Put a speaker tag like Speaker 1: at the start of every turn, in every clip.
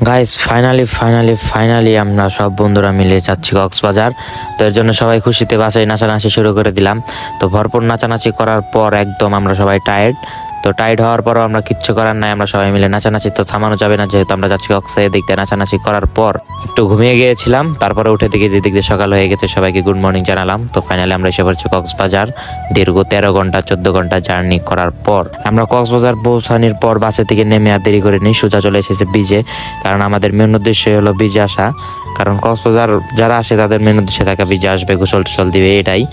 Speaker 1: Guys finally আমরা সব বন্ধুরা মিলে যাচ্ছি কক্সবাজার। তো এর জন্য সবাই খুশিতে বাসায় নাচানাচি শুরু করে দিলাম। তো ভরপুর নাচানাচি করার পর একদম আমরা সবাই টায়ার্ড। তো টায়ার্ড হওয়ার পরও আমরা কিচ্ছু করার নাই, আমরা সবাই মিলে নাচানাচি তো থামানো যাবে না, যেহেতু আমরা যাচ্ছি কক্সে দেখতে। নাচানাচি করার পর একটু ঘুমিয়ে গিয়েছিলাম, তারপরে উঠে দেখি যে দিক দিয়ে সকাল হয়ে গেছে, সবাইকে গুড মর্নিং জানালাম। তো ফাইনালি আমরা এসে পড়ছি কক্সবাজার। দীর্ঘ 13 ঘন্টা 14 ঘন্টা জার্নি করার পর আমরা কক্সবাজার পৌঁছানোর পর বাসে থেকে নেমে আর দেরি করিনি, সোজা চলে এসেছে বিচে। কারণ আমাদের মেন উদ্দেশ্য হলো বিচে আসা, কারণ কক্সবাজার যারা আসে তাদের মেন উদ্দেশ্যে থাকা বিচে আসবে, গোসল টোসল দিবে, এটাই।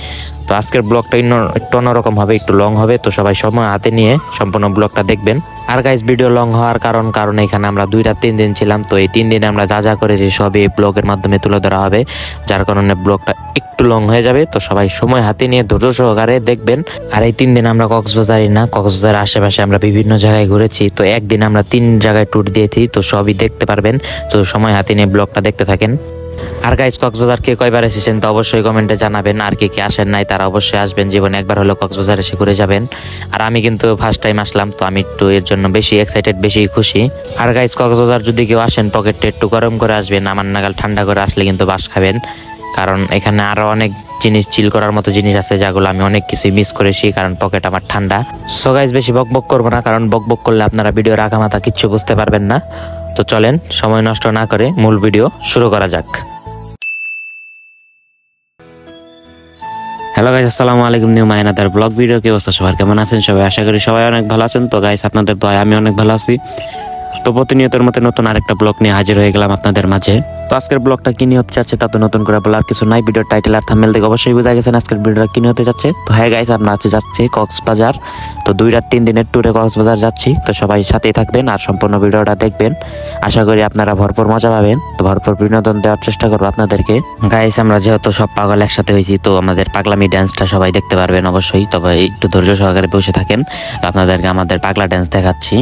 Speaker 1: তো আজকের ব্লগটা একটু অন্যরকম হবে, একটু লং হবে। তো সবাই সময় হাতে নিয়ে সম্পূর্ণ ব্লগটা দেখবেন। আর গাইস, ভিডিও লং হওয়ার কারণ এখানে আমরা 2 রাত 3 দিন ছিলাম। তো এই 3 দিনে আমরা যা করেছি সবই এই ব্লগের মাধ্যমে তুলে ধরা হবে, যার কারণে ব্লগটা একটু লং হয়ে যাবে। তো সবাই সময় হাতে নিয়ে ধৈর্য সহকারে দেখবেন। আর এই 3 দিন আমরা কক্সবাজারই না, কক্সবাজারের আশেপাশে আমরা বিভিন্ন জায়গায় ঘুরেছি। তো একদিন আমরা 3 জায়গায় ট্যুর দিয়েছি, তো সবই দেখতে পারবেন। তো সময় হাতে নিয়ে ব্লগটা দেখতে থাকেন। আর গাইস, কক্সবাজার কে কয়বার এসেছেন তো অবশ্যই কমেন্টে জানাবেন। আর কে আসেন নাই তারা অবশ্যই আসবেন, জীবনে একবার হলো কক্সবাজার এসে ঘুরে যাবেন। আর আমি কিন্তু ফার্স্ট টাইম আসলাম, তো আমি একটু এর জন্য বেশি এক্সাইটেড, বেশি খুশি। আর গাইস, কক্সবাজার যদি কেউ আসেন পকেটটা একটু গরম করে আসবেন, আমার নাগাল ঠান্ডা করে আসলে কিন্তু বাস খাবেন। কারণ এখানে আরো অনেক জিনিস, চিল করার মতো জিনিস আছে, যেগুলো আমি অনেক কিছুই মিস করেছি, কারণ পকেট আমার ঠান্ডা। সো গাইস, বেশি বকবক করবো না, কারণ বকবক করলে আপনারা ভিডিওর আগা মাথা কিচ্ছু বুঝতে পারবেন না। তো চলেন সময় নষ্ট না করে মূল ভিডিও শুরু করা যাক। হ্যালো গাইস, আসসালামু আলাইকুম। নিউ মাইনাদার ব্লগ ভিডিও, কি অবস্থা সবার, কেমন আছেন সবাই? আশা করি সবাই অনেক ভালো আছেন। তো গাইস, আপনাদের দয়ায় আমি অনেক ভালো আছি। তো প্রতিনিয়তের মতো নতুন আরেকটা ব্লগ নিয়ে হাজির হয়ে গেলাম আপনাদের মাঝে। তো আজকের ব্লগটা কি নিয়ে হতে যাচ্ছে তা তো নতুন করে বলার কিছু নাই, ভিডিওর টাইটেল আর থাম্বনেল দেখে অবশ্যই বোঝা গেছেন আজকের ভিডিওটা কি নিয়ে হতে যাচ্ছে। তো হ্যাঁ গাইস, আমরা আজকে যাচ্ছি কক্সবাজার। তো 2 রাত 3 দিনের ট্যুরে কক্সবাজার যাচ্ছি। তো সবাই সাথেই থাকবেন আর সম্পূর্ণ ভিডিওটা দেখবেন। আশা করি আপনারা ভরপুর মজা পাবেন। তো ভরপুর বিনোদন দেওয়ার চেষ্টা করবো আপনাদেরকে। গাইস, আমরা যেহেতু সব পাগল একসাথে হয়েছি, তো আমাদের পাগলামি ড্যান্সটা সবাই দেখতে পারবেন অবশ্যই। তবে একটু ধৈর্য সহকারে বসে থাকেন, আপনাদেরকে আমাদের পাগলা ড্যান্স দেখাচ্ছি।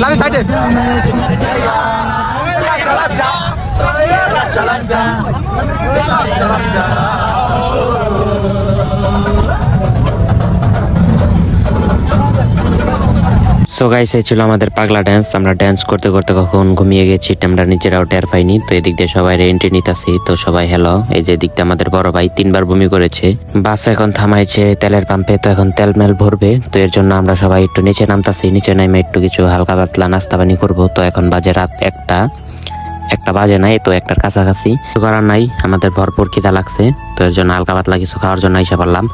Speaker 2: Lagi excited.
Speaker 1: সো গাইস, এই ছিল আমাদের পাগলা ড্যান্স। আমরা ড্যান্স করতে করতে কখন ঘুমিয়ে গেছি আমরা নিজেরাও টের পাইনি। তো এদিক দিয়ে সবাই এন্ট্রি নিতেছি। তো সবাই হ্যালো। এই যে দিকটা আমাদের বড় ভাই 3 বার বমি করেছে। বাস এখন থামাইছে তেলের পাম্পে, তো এখন তেল মেল ভরবে। তো এর জন্য আমরা সবাই একটু নিচে নামতাছি। নিচে নামে একটু কিছু হালকা পাতলা নাস্তা পানি করবো। তো এখন বাজে রাত একটা বাজে নাই, তো 1টার কাছাকাছি। করার নাই, আমাদের ভরপুর খিদা লাগছে। তো এর জন্য হালকা পাতলা কিছু খাওয়ার জন্য এসে পারলাম।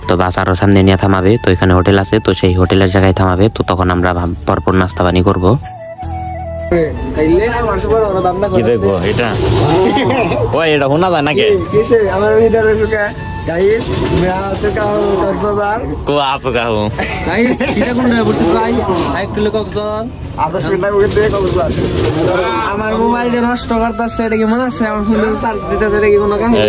Speaker 1: তো বাস আরো সামনে নিয়ে থামাবে। তো এখানে হোটেল আছে, তো সেই হোটেলের জায়গায় থামাবে। তো তখন আমরা ভরপুর নাস্তা পানি করবো।
Speaker 2: আমার মোবাইল যে নষ্ট করতেছে, এটা কি মনে আছে? আমার ফোনে চার্জ দিতেছে, এটা কি কোনো কাহিনী?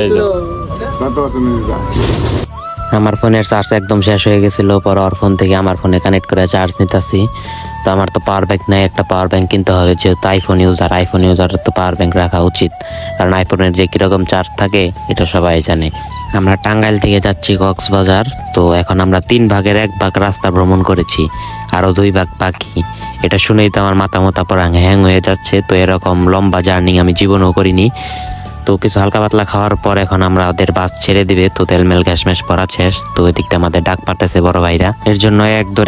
Speaker 1: আমার ফোনের চার্জ একদম শেষ হয়ে গেছিল, পর ওর ফোন থেকে আমার ফোনে কানেক্ট করে চার্জ নিতেছি। তো আমার তো পাওয়ার ব্যাংক নাই, একটা পাওয়ার ব্যাংক কিনতে হবে, যেহেতু আইফোন ইউজারের তো পাওয়ার ব্যাংক রাখা উচিত, কারণ আইফোনের যে কিরকম চার্জ থাকে এটা সবাই জানে। আমরা টাঙ্গাইল থেকে যাচ্ছি কক্সবাজার। তো এখন আমরা 3 ভাগের 1 ভাগ রাস্তা ভ্রমণ করেছি, আরো 2 ভাগ বাকি। এটা শুনেই তো আমার মাথা পড়া হ্যাং হয়ে যাচ্ছে। তো এরকম লম্বা জার্নি আমি জীবনেও করিনি। তো কিছু হালকা পাতলা খাওয়ার পর এখন আমরা ওদের বাস ছেড়ে দিবে। তো তেলমেল গ্যাসমেশ পড়া শেষ। তো এদিকটা আমাদের ডাক পারতেছে বড় ভাইরা, এর জন্য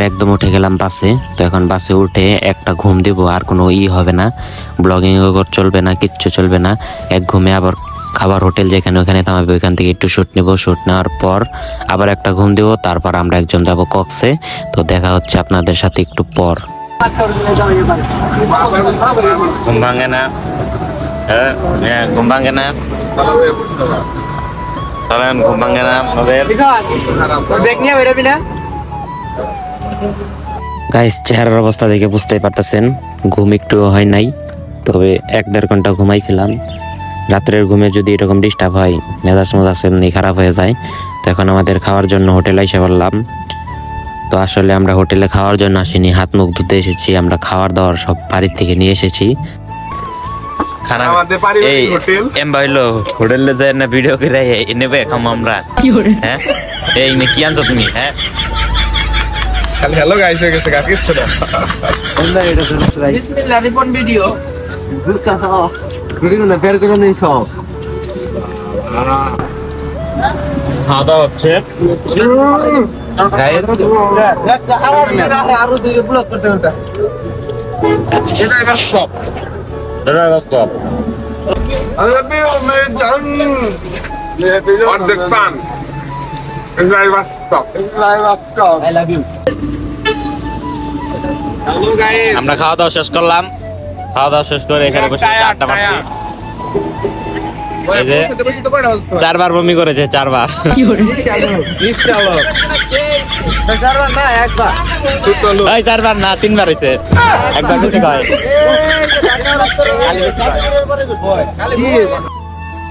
Speaker 1: একদম উঠে গেলাম বাসে। তো এখন বাসে উঠে একটা ঘুম দিব, আর কোনো হবে না, ব্লগিং চলবে না, কিচ্ছু চলবে না। এক ঘুমে আবার খাবার হোটেল যেখানে ওখানে থামাবে, ওইখান থেকে একটু শুট নেব, শুট নেওয়ার পর আবার একটা ঘুম দেবো, তারপর আমরা একজন যাবো কক্সে। তো দেখা হচ্ছে আপনাদের সাথে একটু পর। ঘুম ভাঙে না, ঘুম ভাঙে না, চলেন ঘুম ভাঙে না গাইস। চেহারার অবস্থা দেখে বুঝতেই পারতেছেন ঘুম একটু হয় নাই, তবে 1-1.5 ঘন্টা ঘুমাইছিলাম। রাত্রের ঘুমে যদি এরকম ডিস্টার্ব হয়, মেজাজ মেজাজ এমনি খারাপ হয়ে যায়। তো এখন আমাদের খাওয়ার জন্য হোটেলে এসে পড়লাম। তো আসলে আমরা হোটেলে খাওয়ার জন্য আসিনি, হাত মুখ ধুতে এসেছি। আমরা খাবার দাবার সব বাড়ির থেকে নিয়ে এসেছি। হোটেলে যায় না ভিডিও করে নেবে খামো আমরা। হ্যাঁ এই কি আনছো তুমি? হ্যাঁ
Speaker 3: হ্যালো গাইস, হয়ে গেছে কিছু না।
Speaker 2: বিসমিল্লাহ রিপন ভিডিও
Speaker 4: বুঝতা তো ভিডিও না বের করে নেই সব।
Speaker 1: খাওয়া দাওয়া হচ্ছে
Speaker 4: আরো দুই ব্লক করতে ওটা
Speaker 3: এটা এবার stop. I love you, man. On the sun. It's like a stop.
Speaker 4: I love you.
Speaker 3: Hello guys.
Speaker 1: আমরা খাওয়া দাওয়া শেষ করলাম। খাওয়া দাওয়া শেষ করে এখানে বসে আড্ডা মারছি। এই যে 4 বার বমি করেছে, 4 বার।
Speaker 3: ইনশাআল্লাহ।
Speaker 2: না একবার
Speaker 1: এই 4 বার না 3 বার হইছে, একবার বেশি কয়।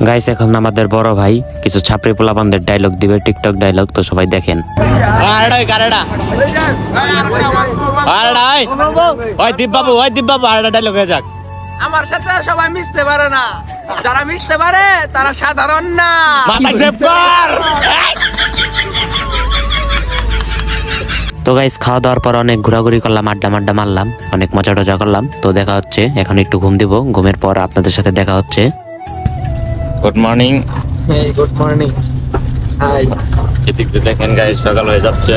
Speaker 1: গাইস এখন আমাদের বড় ভাই কিছু ছাপড়ি পোলাপানদের ডায়লগ দিবে, টিকটক ডায়লগ। তো সবাই দেখেন। ওই দীপ বাবু আরেকটা ডায়লগ হয়ে যাক।
Speaker 2: আমার সাথে সবাই মিশতে পারে না, যারা মিশতে পারে তারা সাধারণ না।
Speaker 1: মাথা সেভ কর। তো গাইস খাওয়া দাওয়ার পর অনেক ঘোরাঘুরি করলাম, আড্ডা মারলাম, অনেক মজা টজা করলাম। তো দেখা হচ্ছে, এখন একটু ঘুম দিব, ঘুমের পর আপনাদের সাথে দেখা হচ্ছে। Good morning.
Speaker 2: Hey good morning. Hi.
Speaker 1: এদিকে দেখেন গাইস সকাল হয়ে যাচ্ছে।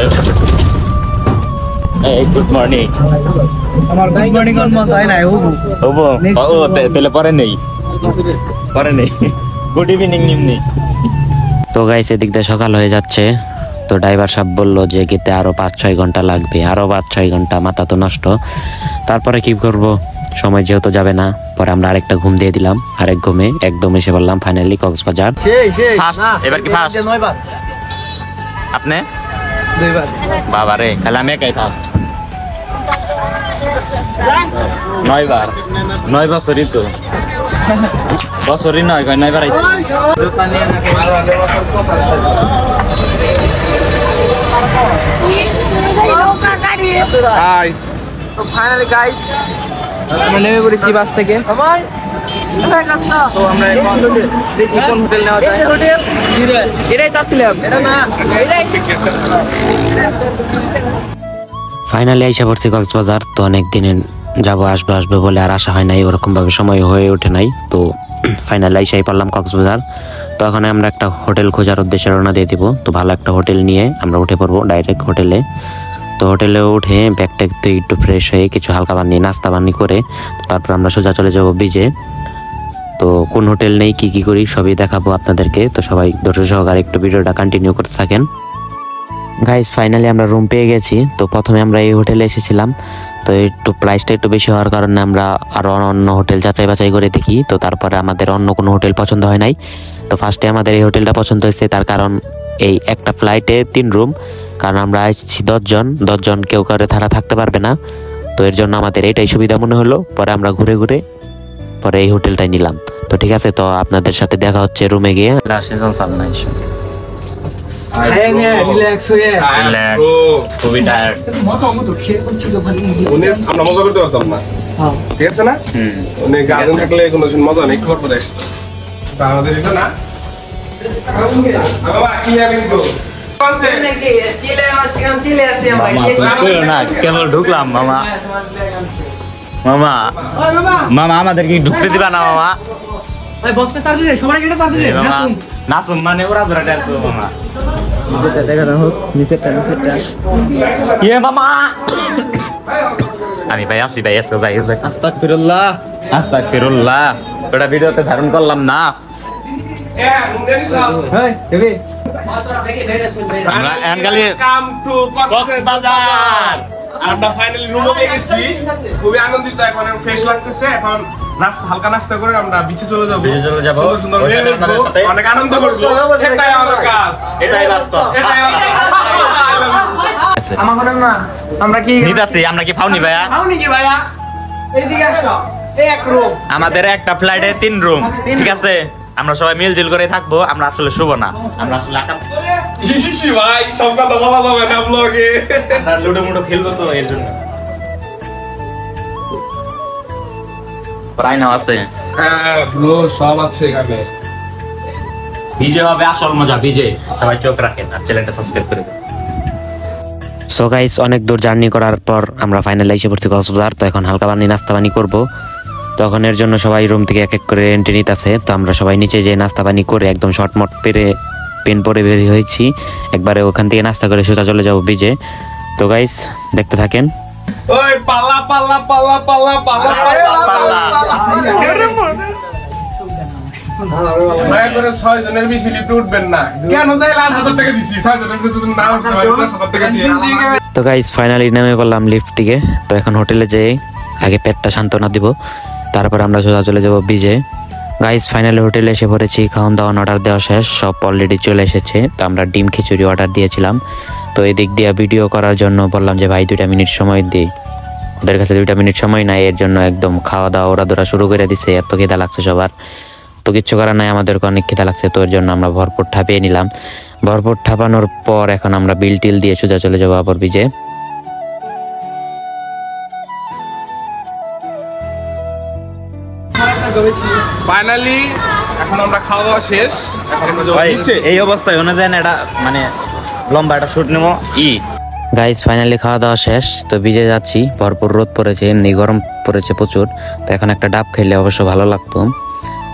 Speaker 1: এই গুড মর্নিং।
Speaker 4: আমার গুড মর্নিং এর মত হয় না হবু
Speaker 1: ওবো ও তেলে পরে নেই গুড ইভিনিং নিমনি। তো গাইস এদিক দিয়ে সকাল হয়ে যাচ্ছে। তো ড্রাইভার সাহেব বললো যে গেতে আরো 5-6 ঘন্টা লাগবে, আরো 5-6 ঘন্টা, মাথা তো নষ্ট। তারপরে কি করব, সময় যেহেতু যাবে না। পরে আমরা আরেকটা ঘুম দিয়ে দিলাম, আরেক ঘুমে একদম এসে বললাম ফাইনালি কক্সবাজার। এবার কি ফার্স্ট?
Speaker 2: 9 বার।
Speaker 1: আপনি
Speaker 2: 2 বার।
Speaker 1: বাবা রে, খালি আমি একাই ফার্স্ট। 9 বার, 9 বছরই তো বছরই নয়, 9 বার আইছি।
Speaker 3: Hi.
Speaker 2: তো ফাইনালি গাইস আমরা নেমে পড়েছি বাস থেকে। তো আমরা এখন দেখি কোন হোটেল নেওয়া যায়। এটাই চাচ্ছিলাম, এটা না এটাই।
Speaker 1: ফাইনালি আইসা পড়ছি কক্সবাজার। তো অনেক দিনে যাবো আসবে বলে আর আসা হয় নাই, ওরকম ভাবে সময় হয়ে ওঠে নাই। তো ফাইনালি আইসাই পারলাম কক্সবাজার। তো এখন আমরা একটা হোটেল খোঁজার উদ্দেশ্যে রওনা দিয়ে দিব। তো ভালো একটা হোটেল নিয়ে আমরা উঠে পড়বো ডাইরেক্ট হোটেলে। তো হোটেলে উঠে ব্যাগটা একটু ফ্রেশ হয়ে কিছু হালকা বানিয়ে নাস্তা বানি করে তারপর আমরা সোজা চলে যাবো বিচে। তো কোন হোটেল নেই কি করি সবই দেখাবো আপনাদেরকে। তো সবাই ধৈর্য সহকারে একটু ভিডিওটা কন্টিনিউ করতে থাকেন। গাইস ফাইনালি আমরা রুম পেয়ে গেছি। তো প্রথমে আমরা এই হোটেলে এসেছিলাম। তো একটু প্রাইসটা একটু বেশি হওয়ার কারণে আমরা আরো অন্য হোটেল যাচাই বাছাই করে দেখি। তো তারপরে আমাদের অন্য কোনো হোটেল পছন্দ হয় নাই। তো ফার্স্টে আমাদের এই হোটেলটা পছন্দ হয়েছে, তার কারণ এই একটা ফ্লাইটে 3 রুম, কারণ আমরা আসছি 10 জন, কেউ কারো ধারা থাকতে পারবে না। তো এর জন্য আমাদের এইটাই সুবিধা মনে হলো। পরে আমরা ঘুরে পরে এই হোটেলটাই নিলাম। তো ঠিক আছে, তো আপনাদের সাথে দেখা হচ্ছে রুমে গিয়ে।
Speaker 2: রিল্যাক্স হয়ে
Speaker 1: খুবই টায়ার্ড।
Speaker 3: আমরা মজা করতে পারতাম না, ঠিক আছে না? উনি গার্ডেন থাকলে কোনো মজা নেই। খবর পরে আমাদের এটা না বাবা কি কিন্তু
Speaker 1: কেবল ঢুকলাম মামা আমাদেরকে ঢুকতে দিবা না মামা? নাসুম মানে ওরা ধরে ডালছো মামা। মামা আমি ভাই আসি ভাই, আজকে যাই। আস্তাগফিরুল্লাহ ওটা ভিডিওতে ধারণ করলাম না।
Speaker 3: হ্যাঁ মুন্ডে নিছাল
Speaker 4: হেই দেবি
Speaker 1: আমরা এনগালি
Speaker 3: কাম টু কক্সবাজার আমরা ফাইনালি রুমে পেয়ে গেছি খুবই আনন্দিত এখন ফ্রেশ লাগতেছে এখন নাস্তা হালকা নাস্তা করে আমরা বিচে চলে যাব সুন্দর সুন্দর মেয়ে দেখবো অনেক আনন্দ করব এটাই আমাদের কাজ
Speaker 1: এটাই বাস্তব
Speaker 2: আমার ঘরে না আমরা কি
Speaker 1: নিতাছি আমরা কি ফাউনি ভাইয়া
Speaker 2: খাও নাকি ভাইয়া এইদিকে আসো এই এক রুম
Speaker 1: আমাদের একটা ফ্লাইটে 3 রুম ঠিক আছে আমরা সবাই মিলজুল করে থাকবো আমরা আসলে শুভ না আমরা আসলে
Speaker 3: ইসি ভাই সব কথা বলা যাবে না ব্লগে
Speaker 1: আমরা লুডো মুডো খেলবো তো এর জন্য প্রায় না আছে
Speaker 3: হ্যাঁ ব্রো সব আছে এখানে
Speaker 1: ভিজে হবে আসল মজা ভিজে সবাই চোখ রাখেন আর চ্যানেলটা সাবস্ক্রাইব করে দেন সো গাইস অনেক দূর জার্নি করার পর আমরা ফাইনালি এসে পড়ছি কক্সবাজার তো এখন হালকা পানি নাস্তা পানি করবো তখন এর জন্য সবাই রুম থেকে এক এক করে এন্ট্রি নিতেছে তো আমরা সবাই নিচে যেয়ে নাস্তা পানি করে একদম শর্টমট পেন পরে বের হয়েছি একবারে ওখান থেকে নাস্তা করে সোজা চলে যাবো বিচে তো গাইস দেখতে থাকেন
Speaker 3: ওই পাল্লা পাল্লা পাল্লা পাল্লা পাল্লা মায়া করে 6 জনের বেশি লিফট উঠবেন না কেন তাইলে 8000 টাকা দিছি 6 জনের বেশি যদি না উঠতে পারি 10,000 টাকা দিয়ে
Speaker 1: তো গাইস ফাইনালি নেমে পড়লাম লিফট থেকে তো এখন হোটেলে যেয়ে আগে পেটটা সান্ত্বনা দিব তারপর আমরা সোজা চলে যাব বিচে গাইস ফাইনালি হোটেলে এসে পড়েছি খাওয়ান দাওয়ান অর্ডার দেওয়া শেষ সব অলরেডি চলে এসেছে তো আমরা ডিম খিচুড়ি অর্ডার দিয়েছিলাম তো এদিক দিয়ে ভিডিও করার জন্য বললাম যে ভাই 2 মিনিট সময় দিই ওদের কাছে 2 মিনিট সময় নাই এর জন্য একদম খাওয়া দাওয়া ওরা ধরা শুরু করে দিছে এত খিদা লাগছে সবার তো কিচ্ছু করার নাই আমাদেরকে অনেক খিদা লাগছে তো এর জন্য আমরা ভরপুর ঠাপিয়ে নিলাম ভরপুর ঠাপানোর পর এখন আমরা বিল টিল দিয়ে সোজা চলে যাবো আবার বিচে
Speaker 3: ফাইনালি এখন আমরা খাওয়া দাওয়া শেষ এখন আমরা যাব নিচে
Speaker 1: এই অবস্থায় ওনা যায় না এটা মানে লম্বা একটা শুট নেবো গাইস ফাইনালি খাওয়া দাওয়া শেষ তো বিচে যাচ্ছি ভরপুর রোদ পড়েছে এমনি গরম পড়েছে প্রচুর তো এখন একটা ডাব খেলে অবশ্য ভালো লাগতো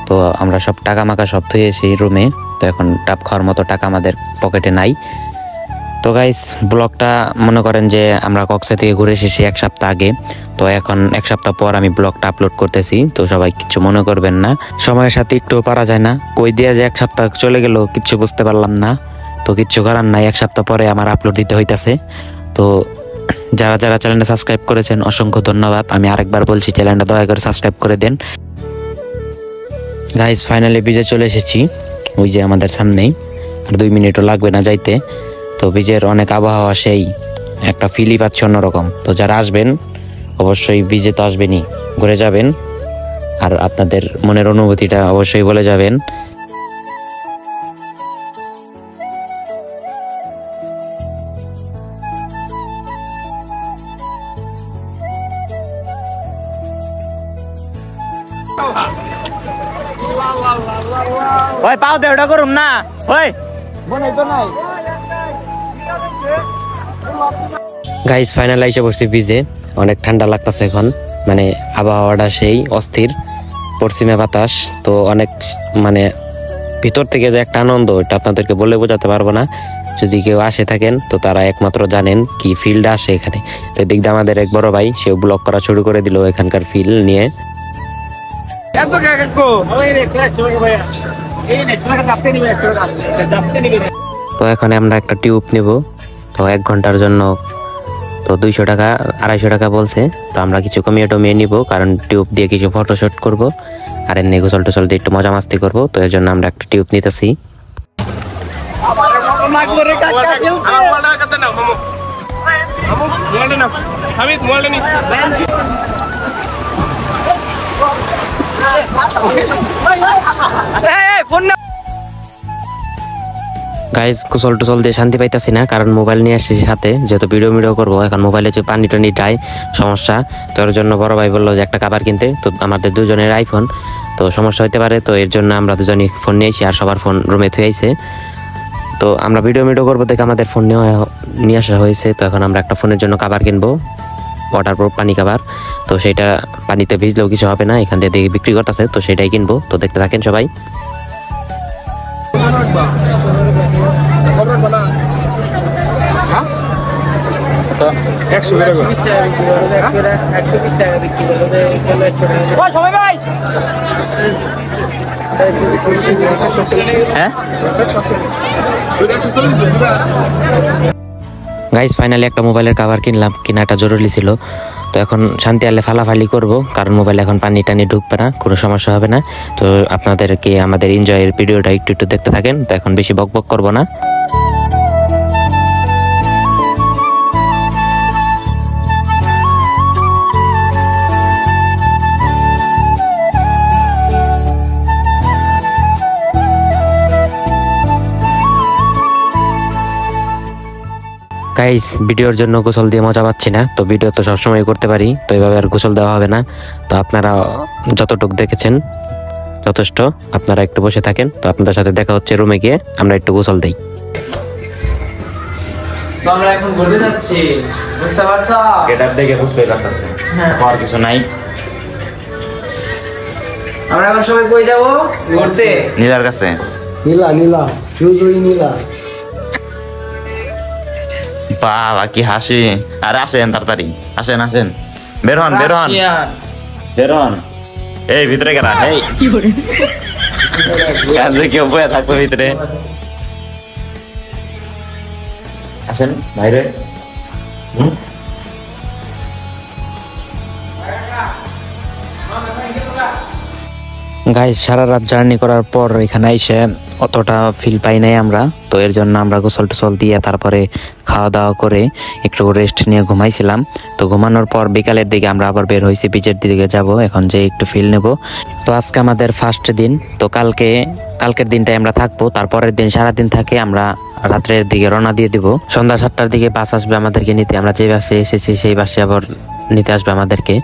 Speaker 1: তো আমরা সব টাকা মাকা সব থুয়েছি রুমে তো এখন ডাব খাওয়ার মতো টাকা আমাদের পকেটে নাই তো গাইস ব্লগটা মনে করেন যে আমরা কক্সে থেকে ঘুরে এসেছি 1 সপ্তাহ আগে তো এখন 1 সপ্তাহ পর আমি ব্লগটা আপলোড করতেছি তো সবাই কিছু মনে করবেন না সময়ের সাথে একটু পারা যায় না কই দিয়ে যে 1 সপ্তাহ চলে গেল কিচ্ছু বুঝতে পারলাম না তো কিচ্ছু করার নাই 1 সপ্তাহ পরে আমার আপলোড দিতে হইতাছে তো যারা যারা চ্যানেলটা সাবস্ক্রাইব করেছেন অসংখ্য ধন্যবাদ আমি আরেকবার বলছি চ্যানেলটা দয়া করে সাবস্ক্রাইব করে দেন গাইস ফাইনালি বিচে চলে এসেছি ওই যে আমাদের সামনেই আর 2 মিনিটও লাগবে না যাইতে তো বিচের অনেক আবহাওয়া সেই একটা ফিলই পাচ্ছে অন্যরকম তো যারা আসবেন অবশ্যই বিচে তো আসবেনই ঘুরে যাবেন আর আপনাদের মনের অনুভূতিটা অবশ্যই বলে যাবেন ওই পাও দে ওটা করুম না ওই গাইস ফাইনাল এসে পড়ছি বিচে অনেক ঠান্ডা লাগতেছে এখন মানে আবহাওয়াটা সেই অস্থির পশ্চিমে বাতাস তো অনেক মানে ভিতর থেকে যে একটা আনন্দ এটা আপনাদেরকে বলে বোঝাতে পারবো না যদি কেউ আসে থাকেন তো তারা একমাত্র জানেন কি ফিল্ড আসে এখানে তো এদিক দিয়ে আমাদের এক বড় ভাই সেও ব্লগ করা শুরু করে দিল এখানকার ফিল নিয়ে
Speaker 3: এত কে কাকু
Speaker 1: তো এখন আমরা একটা টিউব নেব তো 1 ঘন্টার জন্য তো 200 টাকা 250 টাকা বলছে তো আমরা কিছু কমিয়ে টমিয়ে নিব কারণ টিউব দিয়ে কিছু ফটোশুট করব আর এমনি গোসল টোসল দিয়ে একটু মজা মাস্তি করবো তো এর জন্য আমরা একটা টিউব নিতেছি গাইজ গোসল টোসল দিয়ে শান্তি পাইতাছি না কারণ মোবাইল নিয়ে আসছি সাথে যেহেতু ভিডিও করবো এখন মোবাইলে যে পানি টানি যায় সমস্যা তো এর জন্য বড় ভাই বললো যে একটা কাভার কিনতে তো আমাদের দুজনের আইফোন তো সমস্যা হইতে পারে তো এর জন্য আমরা দুজনই ফোন নিয়েছি আর সবার ফোন রুমে থুয়ে আইছে তো আমরা ভিডিও করবো দেখে আমাদের ফোন নিয়ে আসা হয়েছে তো এখন আমরা একটা ফোনের জন্য কাভার কিনবো ওয়াটারপ্রুফ পানি কাভার তো সেটা পানিতে ভিজলেও কিছু হবে না এখান থেকে দেখে বিক্রি করতেছে তো সেটাই কিনবো তো দেখতে থাকেন সবাই
Speaker 3: তো 120 টাকা
Speaker 1: হ্যাঁ গাইস ফাইনালি একটা মোবাইলের কভার কিনলাম, কেনাটা জরুরি ছিল। তো এখন শান্তি আলে ফালাফালি করব, কারণ মোবাইল এখন পানি টানি ঢুকবে না, কোনো সমস্যা হবে না। তো আপনাদেরকে আমাদের এনজয়ের ভিডিওটা একটু একটু দেখতে থাকেন। তো এখন বেশি বক বক করবো না। গাইস ভিডিওর জন্য গোসল দিয়ে মজা পাচ্ছি না, তো ভিডিও তো সবসময় করতে পারি, তো এভাবে আর গোসল দেওয়া হবে না। তো আপনারা যতটুকু দেখেছেন যথেষ্ট, আপনারা একটু বসে থাকেন। তো আপনাদের সাথে দেখা হচ্ছে রুমে গিয়ে, আমরা একটু গোসল দেই।
Speaker 2: তো আমরা এখন ঘুরতে যাচ্ছি, বুঝতে পারছো?
Speaker 1: এটার দেখে বুঝতে পারতেছে আর কিছু নাই।
Speaker 2: আমরা এখন সবাই কই যাব ঘুরতে?
Speaker 1: নীলার কাছে।
Speaker 4: নীলা নীলা শুধুই নীলা।
Speaker 1: বাবা কি হাসি! আরে আসেন তাড়াতাড়ি, আসেন আসেন, বের হন বের হন বের হন। এই ভিতরে গেরা, এই কেউ বয়ে থাকবো ভিতরে, আসেন বাইরে। গাইস সারা রাত জার্নি করার পর এখানে এসে অতটা ফিল পাই নাই আমরা, তো এর জন্য আমরা গোসল টোসল দিয়ে তারপরে খাওয়া দাওয়া করে একটু রেস্ট নিয়ে ঘুমাইছিলাম। তো ঘুমানোর পর বিকালের দিকে আমরা আবার বের হয়েছি, বিচের দিকে যাব এখন, যে একটু ফিল নেব। তো আজকে আমাদের ফার্স্ট দিন, তো কালকের দিনটাই আমরা থাকবো, তারপরের দিন সারাদিন থাকে আমরা রাত্রের দিকে রওনা দিয়ে দিব। সন্ধ্যা 7টার দিকে বাস আসবে আমাদেরকে নিতে, আমরা যে বাসে এসেছি সেই বাসে আবার নিতে আসবে আমাদেরকে।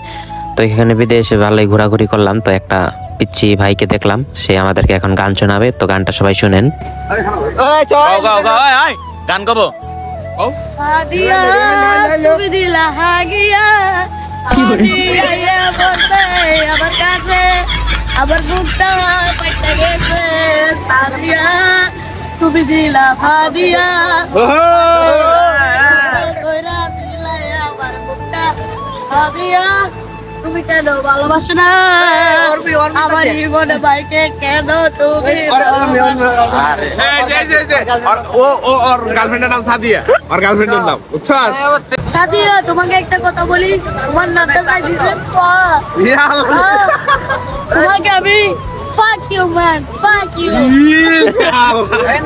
Speaker 1: তো এখানে বিদেশে ভালোই ঘোরাঘুরি করলাম, তো একটা পিচ্ছি ভাইকে দেখলাম, সে আমাদেরকে এখন গান শোনাবে। তো গানটা সবাই শুনেন। গান গাবো।
Speaker 5: সাদিয়া তুমি দিলা হাগিয়া আমি আইয়া বলতে আমার কাছে আবার বুকটা পাইতে গেছে। সাদিয়া তুমি দিলা ফাদিয়া কইরা দিলা আমার বুকটা ফাদিয়া। তুমি কেন ভালোবাসো না আমার জীবনে বাইকে, কেন তুমি
Speaker 3: ওর গার্লফ্রেন্ডের নাম সাদিয়া, ওর গার্লফ্রেন্ডের নাম বুঝছস?
Speaker 5: সাদিয়া তোমাকে একটা কথা বলি, তোমার নামটা চাই দিতে তোমাকে আমি fuck you man, fuck you।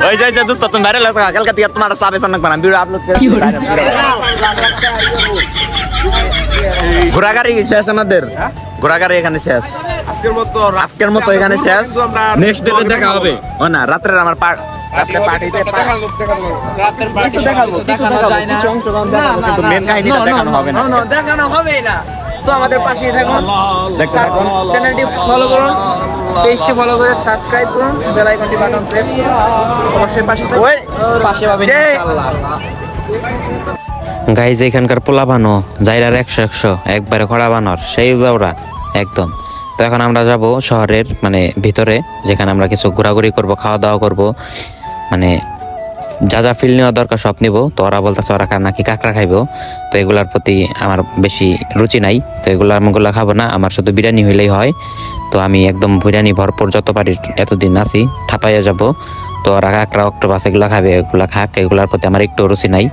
Speaker 1: ওই যে দোস্ত তুমি বাইরে লাগা, কালকে থেকে তোমার সাবে সনক বানাম, ভিডিও আপলোড করে ঘোরাঘুরি শেষ আমাদের, ঘোরাঘুরি এখানে শেষ আজকের মতো এখানে শেষ। নেক্সট ডে দেখা হবে। ও না, রাত্রের আমার রাত্রে পার্টিতে
Speaker 2: রাতের পার্টি দেখানো যায় না,
Speaker 1: কিন্তু মেন কাহিনীটা দেখানো হবে না,
Speaker 2: দেখানো হবেই না। সো আমাদের পাশেই থাকুন, চ্যানেলটি ফলো করুন, পেজটি ফলো করে সাবস্ক্রাইব করুন, বেল আইকনটি বাটন প্রেস করুন, অবশ্যই পাশে থাকুন, পাশে পাবেন ইনশাআল্লাহ।
Speaker 1: গাইজ এখানকার পোলা বানো জাইরার 100 একবারে খড়া বানর সেই যাওরা একদম। তো এখন আমরা যাব শহরের মানে ভিতরে, যেখানে আমরা কিছু ঘোরাঘুরি করব, খাওয়া দাওয়া করব, মানে যা যা ফিল নেওয়া দরকার সব নিব। তো ওরা বলতেছে ওরা নাকি কাঁকড়া খাইবো, তো এগুলার প্রতি আমার বেশি রুচি নাই, তো এগুলা খাবো না, আমার শুধু বিরিয়ানি হইলেই হয়। তো আমি একদম বিরিয়ানি ভরপুর যত পারি এতদিন আসি ঠাপাইয়া যাব। তো ওরা কাঁকড়া অক্টোপাস এগুলা খাবে, এগুলা খাক, এগুলার প্রতি আমার একটু রুচি নাই।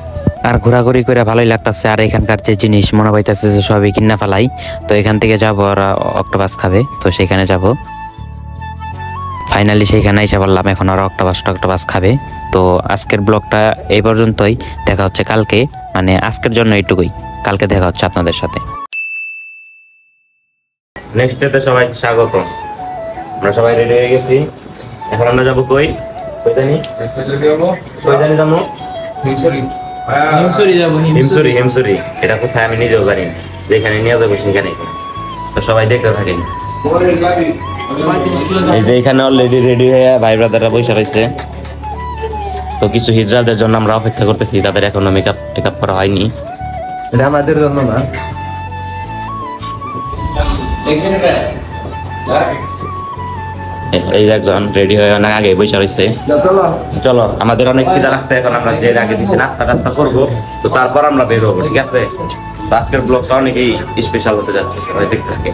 Speaker 1: আর ঘোরাঘুরি করে ভালোই লাগতেছে, আর এখানকার যে জিনিস মনে পাইতেছে যে সবই কিনা ফেলাই। তো এখান থেকে যাবো, ওরা অক্টোপাস খাবে, তো সেখানে যাব। ফাইনালি সেইখানে এসে বললাম, এখন ওরা অক্টোপাস খাবে। তো আজকের ব্লগটা এই পর্যন্তই, দেখা হচ্ছে কালকে, মানে আজকের জন্য এইটুকুই, কালকে দেখা হচ্ছে আপনাদের সাথে। নেক্সট ডেতে সবাই স্বাগত, আমরা সবাই রেডি হয়ে গেছি। এখন আমরা যাবো কই জানি যাবো হিমসুরি। এটা কোথায় আমি নিজেও জানি না, যেখানে নিয়ে যাবো সেখানে। তো সবাই দেখতে থাকেন। এই যে এখানে অলরেডি রেডি হয়ে ভাই ব্রাদাররা বসে রয়েছে। তো কিছু হিজড়াদের জন্য আমরা অপেক্ষা করতেছি, তাদের এখনো মেকআপ করা হয়নি।
Speaker 4: এটা আমাদের জন্য না।
Speaker 1: এই যে একজন রেডি হয়ে অনেক আগে বসে রয়েছে। চলো, আমাদের অনেক খিদা লাগছে, এখন আমরা যে আগে দিচ্ছি নাস্তা করবো, তো তারপর আমরা বের হবো, ঠিক আছে? তো আজকের ব্লগটা অনেকেই স্পেশাল হতে যাচ্ছে, সবাই দেখতে থাকে।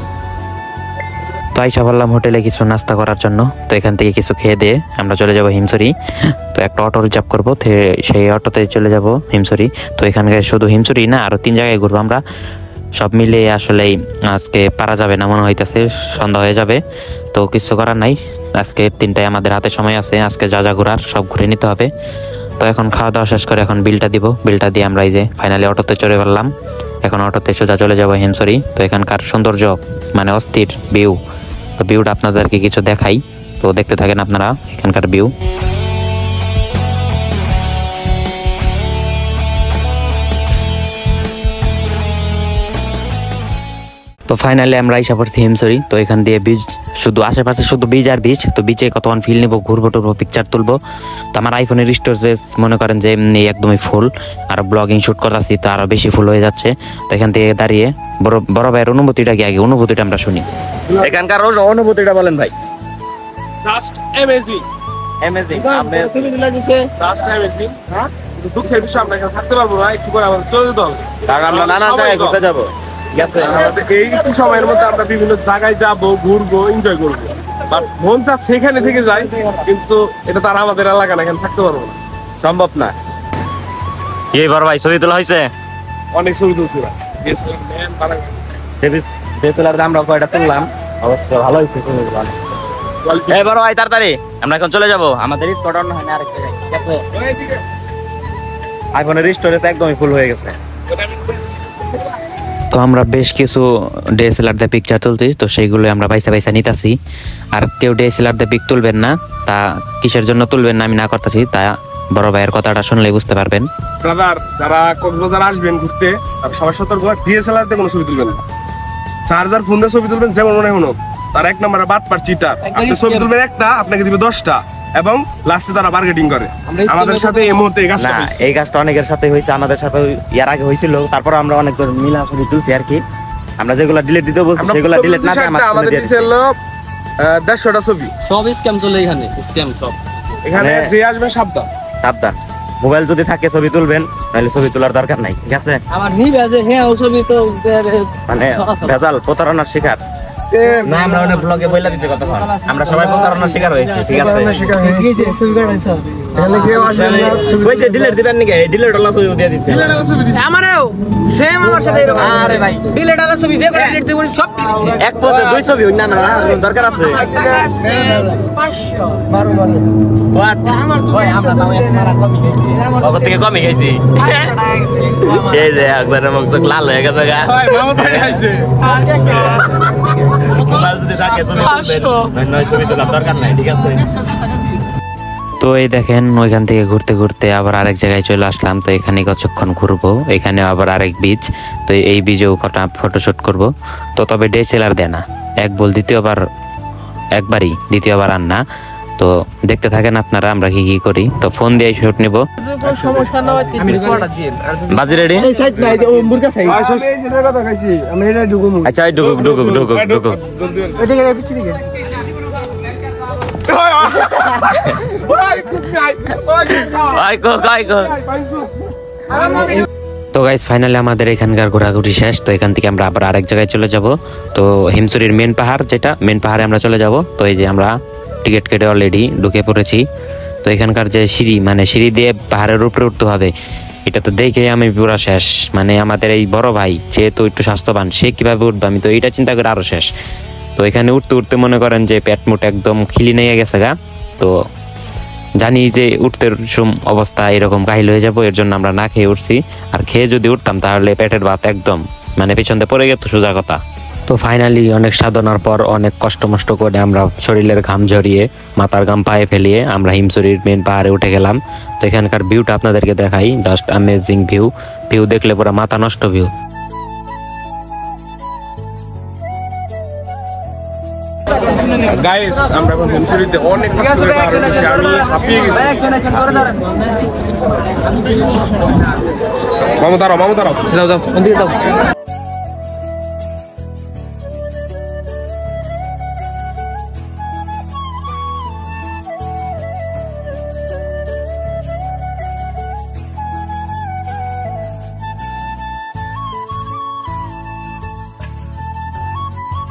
Speaker 1: তো আইসা বললাম হোটেলে কিছু নাস্তা করার জন্য। তো এখান থেকে কিছু খেয়ে দিয়ে আমরা চলে যাব হিমছড়ি। তো একটা অটো রিজার্ভ করবো, সেই অটোতে চলে যাব হিমছড়ি। তো এখানকার শুধু হিমছড়ি না, আরো 3 জায়গায় ঘুরবো আমরা। সব মিলে আসলেই আজকে পারা যাবে না মনে হইতেছে, সন্ধ্যা হয়ে যাবে। তো কিছু করার নাই, আজকে 3টায় আমাদের হাতে সময় আছে, আজকে যা যা ঘোরার সব ঘুরে নিতে হবে। তো এখন খাওয়া দাওয়া শেষ করে এখন বিলটা দিব, বিলটা দিয়ে আমরা এই যে ফাইনালি অটোতে চড়ে পারলাম। এখন অটোতে সোজা চলে যাবো হিমছড়ি। তো এখানকার সৌন্দর্য মানে অস্থির ভিউ। তো ভিউটা আপনাদেরকে কিছু দেখাই, তো দেখতে থাকেন আপনারা এখানকার ভিউ। তো ফাইনালি আমরা আইসা পড়ছি হিমছড়ি। তো এখান দিয়ে বীজ, শুধু আশেপাশে শুধু বীজ আর বীজ। তো বিচে কতক্ষণ ফিল নিবো, ঘুরবো টুরবো, পিকচার তুলবো। তো আমার আইফোনের স্টোরেজ মনে করেন যে এমনি একদমই ফুল, আর ব্লগিং শুট করতেছি তো আরো বেশি ফুল হয়ে যাচ্ছে। তো এখান থেকে দাঁড়িয়ে বড় ভাইয়ের অনুভূতিটা কি, আগে অনুভূতিটা আমরা শুনি।
Speaker 2: এখানকার অনুভূতিটা বলেন ভাই।
Speaker 3: Just amazing,
Speaker 2: amazing.
Speaker 3: Just amazing. দুঃখের বিষয় আমরা এখানে থাকতে পারবো না, একটু করে আমাদের চলে যেতে হবে,
Speaker 2: কারণ আমরা নানা জায়গায় ঘুরতে যাবো। ঠিক আছে,
Speaker 3: এই একটু সময়ের মধ্যে আমরা বিভিন্ন জায়গায় যাবো, ঘুরবো, এনজয় করবো। বাট মন চাচ্ছে এখানে থেকে যাই, কিন্তু এটা তারা আমাদের এলাকা না, এখানে থাকতে পারবো না,
Speaker 2: সম্ভব না।
Speaker 1: এই বড় ভাই ছবি তোলা হয়েছে?
Speaker 3: অনেক ছবি তুলছি ভাই।
Speaker 2: আমরা কয়টা তুললাম, অবশ্য ভালো হয়েছে ছবিগুলো। এই বড় ভাই তাড়াতাড়ি, আমরা এখন চলে যাবো আমাদের স্পট অন্য হয় না, আরেক জায়গায়। ঠিক আছে, আইফোনের স্টোরেজ একদমই ফুল হয়ে গেছে।
Speaker 1: তো আমরা বেশ কিছু ডিএসএলআর দিয়ে পিকচার তুলছি, তো সেইগুলো আমরা পয়সা নিতেছি। আর কেউ ডিএসএলআর দিয়ে পিক তুলবেন না, তা কিসের জন্য তুলবেন না আমি না করতেছি, তা বড় ভাইয়ের কথাটা শুনলে বুঝতে পারবেন।
Speaker 3: ব্রাদার, যারা কক্সবাজার আসবেন ঘুরতে, তারা সবার সতর্ক, ডিএসএলআর দিয়ে কোনো ছবি তুলবেন না। চার্জার ফোন দিয়ে ছবি তুলবেন, যেমন মনে হলো তার এক নম্বরে বাটপার চিটার। আপনি ছবি তুলবেন একটা, আপনাকে দিবে 10টা, এবং লাস্টে তারা মার্কেটিং করে। আমাদের সাথে এই মুহূর্তে এই কাজটা
Speaker 2: না,
Speaker 3: হয়েছে।
Speaker 2: এই কাজটা অনেকের সাথে হয়েছে, আমাদের সাথে ইয়ার আগে হয়েছিল। তারপর আমরা অনেক মিলা ছবি তুলছি আর কি। আমরা যেগুলো ডিলিট দিতে বলছি
Speaker 3: আমরা
Speaker 2: সেগুলো
Speaker 3: ছবি
Speaker 2: ডিলিট না
Speaker 3: তুলছি
Speaker 2: দিয়ে
Speaker 3: একটা, আমাদের দিছে হলো 150টা ছবি।
Speaker 4: সব স্ক্যাম চলে এখানে, স্ক্যাম সব।
Speaker 3: এখানে যে আসবেন সাবধান।
Speaker 2: সাবধান, মোবাইল যদি থাকে ছবি তুলবেন, নাহলে ছবি তোলার দরকার নাই। ঠিক আছে,
Speaker 4: আমার নিবে যে হ্যাঁ ও ছবি তো
Speaker 2: মানে ভেজাল, প্রতারণার শিকার না। আমরা অনেক ব্লগে বইলা দিছি কতক্ষণ, আমরা সবাই প্রতারণার শিকার হয়েছি। ঠিক আছে, কইছে ডিলিট দিবেন নাকি? ডিলিট হলো ছবি দিয়ে দিছে।
Speaker 4: আমারও সেম, আমার সাথে এরকম। আরে ভাই, ডিলিট আলা ছবি যে করে ডিলিট দেব সব দিছে।
Speaker 2: এক পোস্টে 2 ছবি না, না দরকার আছে।
Speaker 4: 500 12
Speaker 2: হোয়াট ভাই, আমরা তাও এক মারা কমই গেছি, কত থেকে কমই গেছি। এই যে একবারে মুখ চোখ লাল হয়ে গেছে গা।
Speaker 3: ভাই মামা ভাই আইছে।
Speaker 2: মোবাইল যদি থাকে ছবি তুলবেন, নয় ছবি তোলার দরকার নাই। ঠিক আছে,
Speaker 1: তো এই দেখেন ওইখান থেকে ঘুরতে ঘুরতে আবার আরেক জায়গায় চলে আসলাম। তো এখানে কতক্ষণ ঘুরবো, এখানে আবার আরেক বিচ। তো এই বিচেও কটা ফটোশুট করব। তো তবে ডিএসএলআর দেয় না, দ্বিতীয়বার একবারই, দ্বিতীয়বার আর না। তো দেখতে থাকেন আপনারা আমরা কি কি করি। তো ফোন দিয়ে শুট নিব।
Speaker 4: সমস্যা না হয় আমি রিকর্ডার দিন।
Speaker 1: বাজি রেডি?
Speaker 4: এই সাইড নাই, ও মুরগা সাইড। আমি এই জনের কথা কইছি, আমি এটা ঢুকুম।
Speaker 1: আচ্ছা ঢুকুক ঢুকুক ঢুকুক ঢুকুক।
Speaker 4: এদিকে পিছে দিকে।
Speaker 1: তো গাইস ফাইনালি আমাদের এখানকার ঘোরাঘুরি শেষ। তো এখান থেকে আমরা আবার আরেক জায়গায় চলে যাব। তো হিমছড়ির মেন পাহাড়, যেটা মেন পাহাড়ে আমরা চলে যাব। তো এই যে আমরা টিকিট কেটে অলরেডি ঢুকে পড়েছি। তো এখানকার যে সিঁড়ি, মানে সিঁড়ি দিয়ে পাহাড়ের উপরে উঠতে হবে, এটা তো দেখে আমি পুরো শেষ। মানে আমাদের এই বড় ভাই, সে তো একটু স্বাস্থ্যবান, সে কিভাবে উঠবে আমি তো এইটা চিন্তা করে আরো শেষ। তো এখানে উঠতে উঠতে মনে করেন যে পেট মুট একদম খিলি নিয়ে গেছে গা। তো জানি যে উঠতে অবস্থা এরকম কাহিল হয়ে যাবো, এর জন্য আমরা না খেয়ে উঠছি। আর খেয়ে যদি উঠতাম তাহলে পেটের ভাত একদম মানে পেছন দিয়ে পড়ে গেত, সোজা কথা। তো ফাইনালি অনেক সাধনার পর, অনেক কষ্ট মষ্ট করে আমরা শরীরের ঘাম ঝরিয়ে, মাথার ঘাম পায়ে ফেলিয়ে আমরা হিমছড়ির মেন পাহাড়ে উঠে গেলাম। তো এখানকার ভিউটা আপনাদেরকে দেখাই, জাস্ট অ্যামেজিং ভিউ। ভিউ দেখলে পুরো মাথা নষ্ট ভিউ।
Speaker 3: গাইস, আমরা এখন হিমছড়িতে অনেক কষ্ট করে পার হয়েছি, আমি হাঁপিয়ে গেছি। মামু দাঁড়াও, মামু দাঁড়াও।
Speaker 4: যাও যাও, ওদিকে যাও।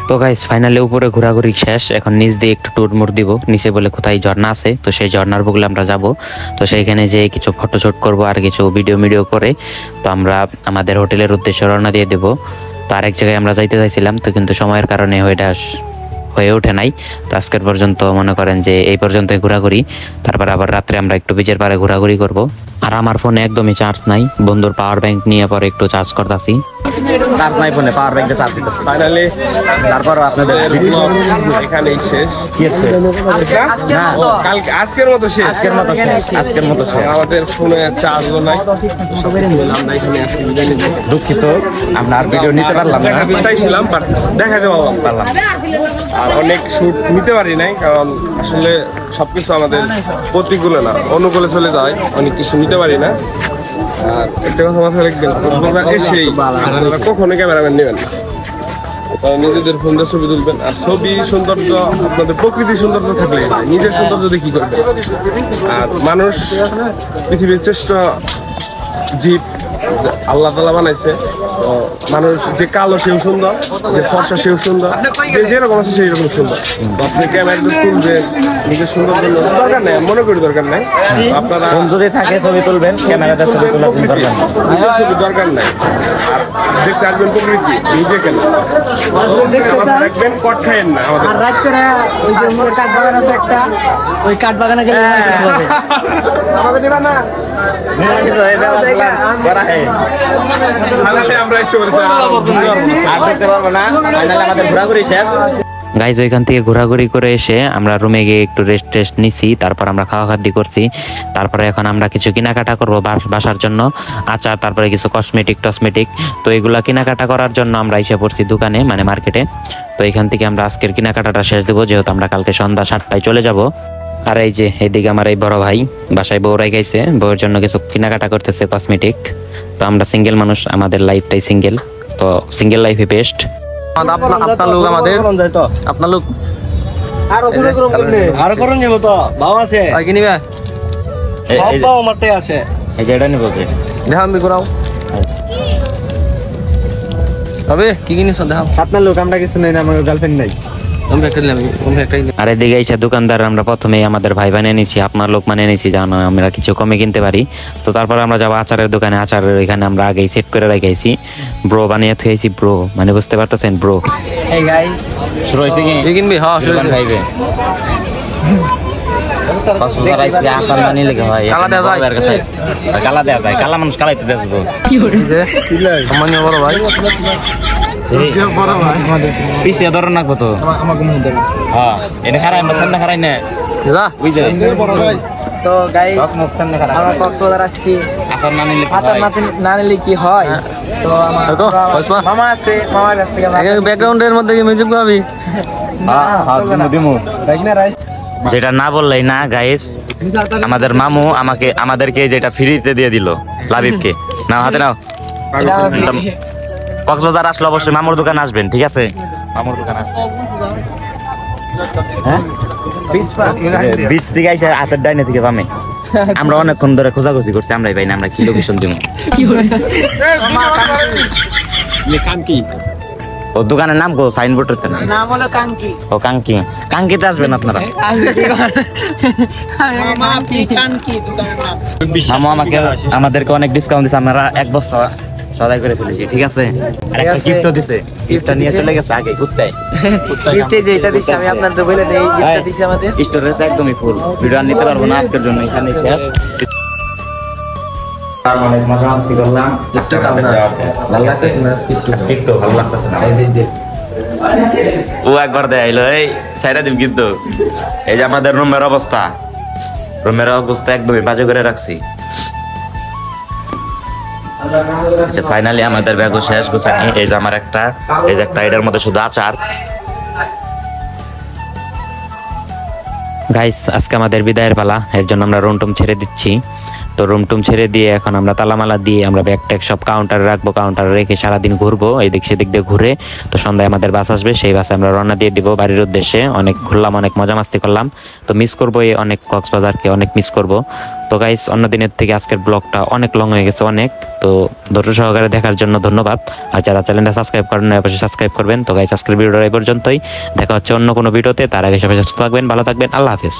Speaker 1: তো গাইস ফাইনালি উপরে ঘোরাঘুরি শেষ, এখন নিচ দিয়ে একটু ট্যুর মুর দিব, নিচে বলে কোথায় ঝর্ণা আছে, তো সেই ঝর্ণার বগলে আমরা যাব। তো সেইখানে যে কিছু ফটোশুট করব আর কিছু ভিডিও করে তো আমরা আমাদের হোটেলের উদ্দেশ্যে রওনা দিয়ে দেব। তো আরেক জায়গায় আমরা যাইতে চাইছিলাম, তো কিন্তু সময়ের কারণে হয়ে ওঠে নাই। তো আজকের পর্যন্ত মনে করেন যে এই পর্যন্তই ঘোরাঘুরি, তারপর আবার রাত্রে আমরা একটু বিচের পাড়ে ঘোরাঘুরি করব। আর আমার ফোনে একদমই চার্জ নাই, বন্ধুর পাওয়ার ব্যাংক নিয়ে পরে একটু চার্জ করতেছি।
Speaker 6: চার্জ নাই ফোনে, পাওয়ার ব্যাংকে চার্জ দিতেছি।
Speaker 3: ফাইনালি
Speaker 6: তারপর আপনাদের
Speaker 3: ব্লগ এখানেই শেষ। কালকে আজকের মতো শেষ।
Speaker 6: আজকের মতো শেষ।
Speaker 3: আমাদের ফোনে চার্জও নাই, আমরা এখানে আজকে বিদায় নিব।
Speaker 6: দুঃখিত আমরা আর ভিডিও নিতে পারলাম না।
Speaker 3: দেখাতে চাইছিলাম বাট দেখাতে পারলাম। আর অনেক শুট নিতে পারি নাই, কারণ আসলে সবকিছু আমাদের প্রতিকূলে না, অনুকূলে চলে যায়, অনেক কিছু নিতে পারি না। আর একটা কথা মাথায় রাখবেন, কক্সবাজার এসেই আপনারা কখনো ক্যামেরাম্যান নেবেন না, নিজেদের ফোন দিয়ে ছবি তুলবেন। আর ছবি সৌন্দর্য, আপনাদের প্রকৃতি সৌন্দর্য থাকলে নিজের সৌন্দর্য দিয়ে কি করবেন। আর মানুষ পৃথিবীর শ্রেষ্ঠ জীব আল্লাহ তাআলা বানাইছে। তো মানুষ যে কালো সেও সুন্দর, যে ফর্সা সেও সুন্দর, যে যেরকম আছে সেই রকম সুন্দর। তো আপনি ক্যামেরা তুলবেন, নিজের সৌন্দর্য দরকার নেই, মনে করি দরকার নাই। আপনারা
Speaker 6: ফোন যদি থাকে ছবি তুলবেন, ক্যামেরাতে ছবি তোলার দরকার নেই।
Speaker 3: নিজের ছবি দরকার নাই। আর দেখতে আসবেন প্রকৃতি, নিজে কেন দেখবেন, কট খাইয়েন না আমাদের।
Speaker 4: আর রাত করে ওই যে মোর কাঠ বাগান আছে একটা, ওই কাঠ বাগানে গেলে আমাকে দিবা না।
Speaker 3: আমরা এসে করেছি
Speaker 6: আর দেখতে পারবো না। ফাইনালি আমাদের ঘোরাঘুরি শেষ।
Speaker 1: গাইজ ওইখান থেকে ঘোরাঘুরি করে এসে আমরা রুমে গিয়ে একটু রেস্ট নিছি, তারপর আমরা খাওয়া খাদ্য করছি। তারপরে এখন আমরা কিছু কেনাকাটা করবো বাসার জন্য, আচার, তারপরে কিছু টসমেটিক। তো এগুলা কেনাকাটা করার জন্য আমরা এসে পড়ছি দোকানে, মানে মার্কেটে। তো এখান থেকে আমরা আজকের কেনাকাটাটা শেষ দেবো, যেহেতু আমরা কালকে সন্ধ্যা 7টায় চলে যাব। আর এই যে এইদিকে আমার এই বড় ভাই বাসায় বউরাই গাইছে, বউয়ের জন্য কিছু কেনাকাটা করতেছে কসমেটিক। তো আমরা সিঙ্গেল মানুষ, আমাদের লাইফটাই সিঙ্গেল, তো সিঙ্গেল লাইফে বেস্ট।
Speaker 2: আপনার লোক আমাদের, আপনার লোক
Speaker 6: আর করুন যাবো তো, বাবা আছে
Speaker 2: আর কি নিবে,
Speaker 6: বাবা মারতে আছে। এই যে এটা নিব তো,
Speaker 2: দেখাম করাও হবে কি কিনিস দেখাম।
Speaker 6: আপনার লোক, আমরা কিছু নেই না, আমার গার্লফ্রেন্ড নাই।
Speaker 2: আমি একটা নিলাম, আমি একটা
Speaker 1: আর এদিকে এসে দোকানদার আমরা প্রথমেই আমাদের ভাই বানিয়ে নিচ্ছি, আপনার লোক বানিয়ে নিচ্ছি, জানো আমরা কিছু কমে কিনতে পারি। তো তারপর আমরা যাবো আচারের দোকানে, আচারের এখানে আমরা আগেই সেট করে রেখেছি, ব্রো বানিয়ে থুয়েছি, ব্রো মানে বুঝতে পারতেছেন ব্রো।
Speaker 2: এই গাইস
Speaker 6: শুরু হয়েছে কি?
Speaker 2: কি কিনবি? হ্যাঁ শুরু
Speaker 6: খাইবে আসার না নিলে হয়
Speaker 2: কালা দেওয়া যায়।
Speaker 6: কালা দেওয়া যায়, কালা মানুষ কালাইতে দেখবো।
Speaker 2: সম্মানীয় বড় ভাই,
Speaker 6: পিছিয়ে ধরো না কত। হ্যাঁ এটা খারাই, আমরা সামনে খারাই না
Speaker 2: যা
Speaker 6: বুঝলে।
Speaker 2: তো গাইস আমরা কক্সবাজার আসছি,
Speaker 6: আসার না নিলে
Speaker 2: আচার না নিলে কি হয়। তো আমার মামা আছে, মামার কাছ থেকে ব্যাকগ্রাউন্ডের মধ্যে কি মিউজিক পাবি?
Speaker 1: যেটা না বললেই না গাইস, আমাদের মামু আমাদেরকে যেটা ফ্রিতে দিয়ে দিল, লাবিবকে নাও, হাতে নাও। কক্সবাজার আসলে অবশ্যই মামুর দোকান আসবেন, ঠিক আছে? মামুর দোকান আসবেন। হ্যাঁ বিচ থেকে আইসা হাতের ডাইনে থেকে বামে। আমরা অনেকক্ষণ ধরে খোঁজাখুঁজি করছি, আমরাই পাই না, আমরা কি লোকেশন দিব। ও দোকানের নাম গো সাইনবোর্ড
Speaker 4: নাম হলো কাঙ্কি।
Speaker 1: ও কাঙ্কি, কাঙ্কিতে আসবেন আপনারা। মামু আমাদেরকে অনেক ডিসকাউন্ট দিছে, আমরা এক বস্তা সদাই করে ফেলেছি, ঠিক আছে? আর একটা গিফটও দিছে, গিফটটা নিয়ে চলে গেছে আগে ঘুরতে।
Speaker 2: গিফটে যেটা দিছি আমি আপনাদের বলে দেই, গিফটটা দিছি আমাদের
Speaker 1: স্টোরেজ একদমই ফুল, ভিডিও আর নিতে পারবো না আজকের জন্য, এখানে শেষ। অনেক মজা মাস্তি করলাম, ভালো লাগতেছে না একটু ভালো লাগতেছে না। ও একবার দেখাইলো, এই সাইডা দিম কিন্তু। এই যে আমাদের রুমের অবস্থা একদমই বাজে করে রাখছি। আচ্ছা ফাইনালি আমাদের ব্যাগও শেষ গোছানি। এই যে আমার একটা, এই যে একটা, এটার মধ্যে শুধু আচার। গাইস আজকে আমাদের বিদায়ের পালা, এর জন্য আমরা রুম টুম ছেড়ে দিচ্ছি। তো রুম টুম ছেড়ে দিয়ে এখন আমরা তালামালা দিয়ে আমরা ব্যাগ ট্যাগ সব কাউন্টারে রাখবো, কাউন্টারে রেখে সারাদিন ঘুরবো এদিক সেদিক দিয়ে ঘুরে। তো সন্ধ্যায় আমাদের বাস আসবে, সেই বাসে আমরা রওনা দিয়ে দিব বাড়ির উদ্দেশ্যে। অনেক ঘুরলাম, অনেক মজা মাস্তি করলাম, তো মিস করবো এই অনেক কক্সবাজারকে, অনেক মিস করব। তো গাইস অন্য দিনের থেকে আজকের ব্লগটা অনেক লং হয়ে গেছে অনেক, তো ধৈর্য সহকারে দেখার জন্য ধন্যবাদ। আর যারা চ্যানেলটা সাবস্ক্রাইব করেন না অবশ্যই সাবস্ক্রাইব করবেন। তো গাইস আজকের ভিডিওটা এই পর্যন্তই, দেখা হচ্ছে অন্য কোনো ভিডিওতে। তার আগে সবাই সুস্থ থাকবেন, ভালো থাকবেন, আল্লাহ হাফেজ।